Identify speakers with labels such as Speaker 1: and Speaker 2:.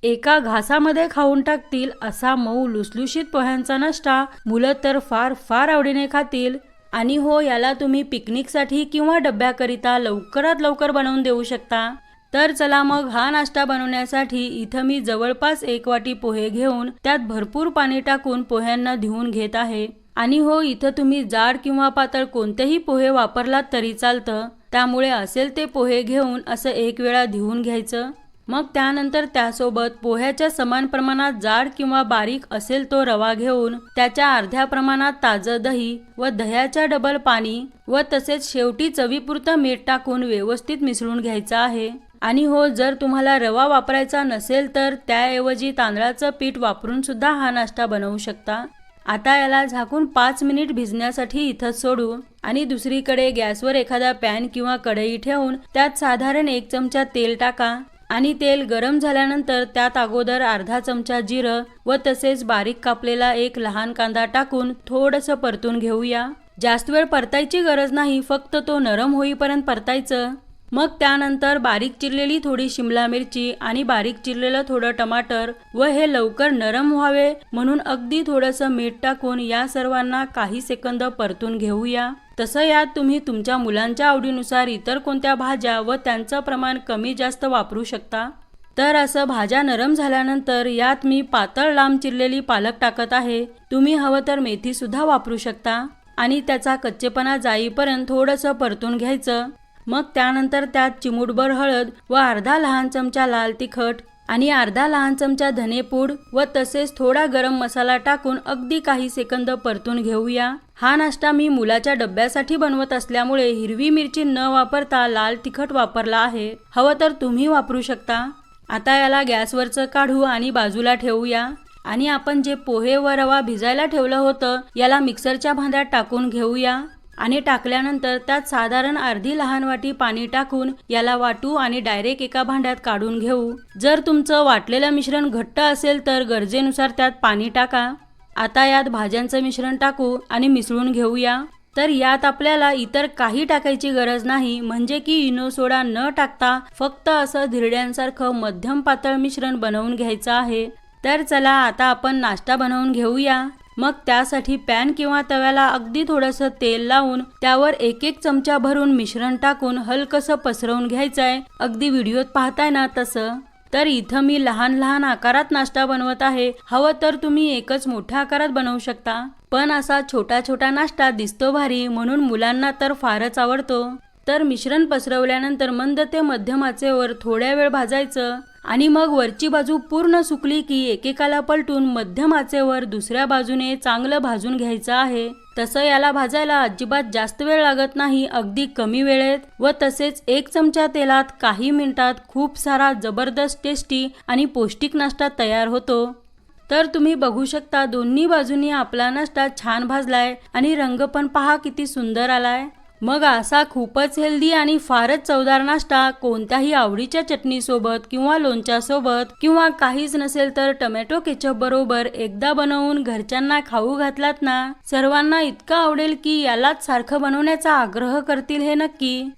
Speaker 1: एका घासामध्ये खाऊन टाकतील असा मऊ लुसलुशीत पोह्यांचा नाश्ता मुलं तर फार फार आवडीने खातील। आणि हो, याला तुम्ही पिकनिकसाठी किंवा डब्याकरिता लवकरात लवकर बनवून देऊ शकता। तर चला मग हा नाश्ता बनवण्यासाठी इथं मी जवळपास 1 वाटी पोहे घेऊन त्यात भरपूर पाणी टाकून पोह्यांना धुवून घेत आहे। आणि हो, इथं तुम्ही जाड किंवा पातळ कोणतेही पोहे वापरलात तरी चालतं, त्यामुळे असेल ते पोहे घेऊन असं 1 वेळा धुवून घ्यायचं। मग त्यानंतर त्यासोबत पोह्याच्या समान प्रमाणात जाड किंवा बारीक असेल तो रवा घेऊन त्याच्या अर्ध्या प्रमाणात ताजं दही व दह्याच्या डबल पाणी व तसेच शेवटी चवीपुरतं मीठ टाकून व्यवस्थित मिसळून घ्यायचं आहे। आणि हो, जर तुम्हाला रवा वापरायचा नसेल तर त्याऐवजी तांदळाचं पीठ वापरून सुद्धा हा नाश्ता बनवू शकता। आता याला झाकून 5 मिनिट भिजण्यासाठी इथंच सोडू आणि दुसरीकडे गॅसवर एखादा पॅन किंवा कढई ठेवून त्यात साधारण 1 चमचा तेल टाका आणि तेल गरम झाल्यानंतर त्यात अगोदर अर्धा चमचा जिरं व तसेच बारीक कापलेला 1 लहान कांदा टाकून थोडंसं परतून घेऊया। जास्त वेळ परतायची गरज नाही, फक्त तो नरम होईपर्यंत परतायचं। मग त्यानंतर बारीक चिरलेली थोडी शिमला मिरची आणि बारीक चिरलेलं थोडं टमाटर व हे लवकर नरम व्हावे म्हणून अगदी थोडंसं मीठ टाकून या सर्वांना काही सेकंद परतून घेऊया। तसं यात तुम्ही तुमच्या मुलांच्या आवडीनुसार इतर कोणत्या भाज्या व त्यांचं प्रमाण कमी जास्त वापरू शकता। तर असं भाज्या नरम झाल्यानंतर यात मी पातळ लांब चिरलेली पालक टाकत आहे। तुम्ही हवं तर मेथी सुद्धा वापरू शकता आणि त्याचा कच्चेपणा जाईपर्यंत थोडंसं परतून घ्यायचं। मग त्यानंतर त्यात चिमूटभर हळद व अर्धा लहान चमचा लाल तिखट आणि अर्धा लहान चमचा धनेपूड व तसेच थोडा गरम मसाला टाकून अगदी काही सेकंद परतून घेऊया। हा नाश्ता मी मुलाच्या डब्यासाठी बनवत असल्यामुळे हिरवी मिरची न वापरता लाल तिखट वापरला आहे, हवं तर तुम्ही वापरू शकता। आता याला गॅसवरचं काढू आणि बाजूला ठेवूया आणि आपण जे पोहे व रवा भिजायला ठेवलं होतं याला मिक्सरच्या भांड्यात टाकून घेऊया आणि टाकल्यानंतर त्यात साधारण अर्धी लहान वाटी पाणी टाकून याला वाटू आणि डायरेक्ट एका भांड्यात काढून घेऊ। जर तुमचं वाटलेलं मिश्रण घट्ट असेल तर गरजेनुसार त्यात पाणी टाका। आता यात भाज्यांचं मिश्रण टाकू आणि मिसळून घेऊया। तर यात आपल्याला इतर काही टाकायची गरज नाही, म्हणजे की इनो सोडा न टाकता फक्त असं धिरड्यांसारखं मध्यम पातळ मिश्रण बनवून घ्यायचं आहे। तर चला आता आपण नाश्ता बनवून घेऊया। मग त्यासाठी पॅन किंवा तव्याला अगदी थोडंसं तेल लावून त्यावर 1-1 चमचा भरून मिश्रण टाकून हलकसं पसरवून घ्यायचंय, अगदी व्हिडिओत पाहताय ना तसं। तर इथं मी लहान लहान आकारात नाश्ता बनवत आहे, हवं तर तुम्ही एकच मोठ्या आकारात बनवू शकता, पण असा छोटा छोटा नाश्ता दिसतो भारी म्हणून मुलांना तर फारच आवडतो। तर मिश्रण पसरवल्यानंतर मंद ते मध्यम आचेवर थोड्या वेळ भाजायचं आणि मग वरची बाजू पूर्ण सुकली की एकेकाला पलटून मध्यम आचेवर दुसऱ्या बाजूने चांगलं भाजून घ्यायचं आहे। तसं याला भाजायला अजिबात जास्त वेळ लागत नाही, अगदी कमी वेळेत व तसेच 1 चमचा तेलात काही मिनिटात खूप सारा जबरदस्त टेस्टी आणि पौष्टिक नाश्ता तयार होतो। तर तुम्ही बघू शकता दोन्ही बाजूनी आपला नाश्ता छान भाजलाय आणि रंग पण पहा किती सुंदर आलाय। मग असा खूपच हेल्दी आणि फारच चवदार नाश्ता कोणत्याही आवडीच्या चटणी सोबत किंवा लोणच्या सोबत किंवा काहीच नसेल तर टोमॅटो केचप बरोबर एकदा बनवून घरच्यांना खाऊ घातलात ना, सर्वांना इतका आवडेल की यालाच सारखं बनवण्याचा आग्रह करतील हे नक्की।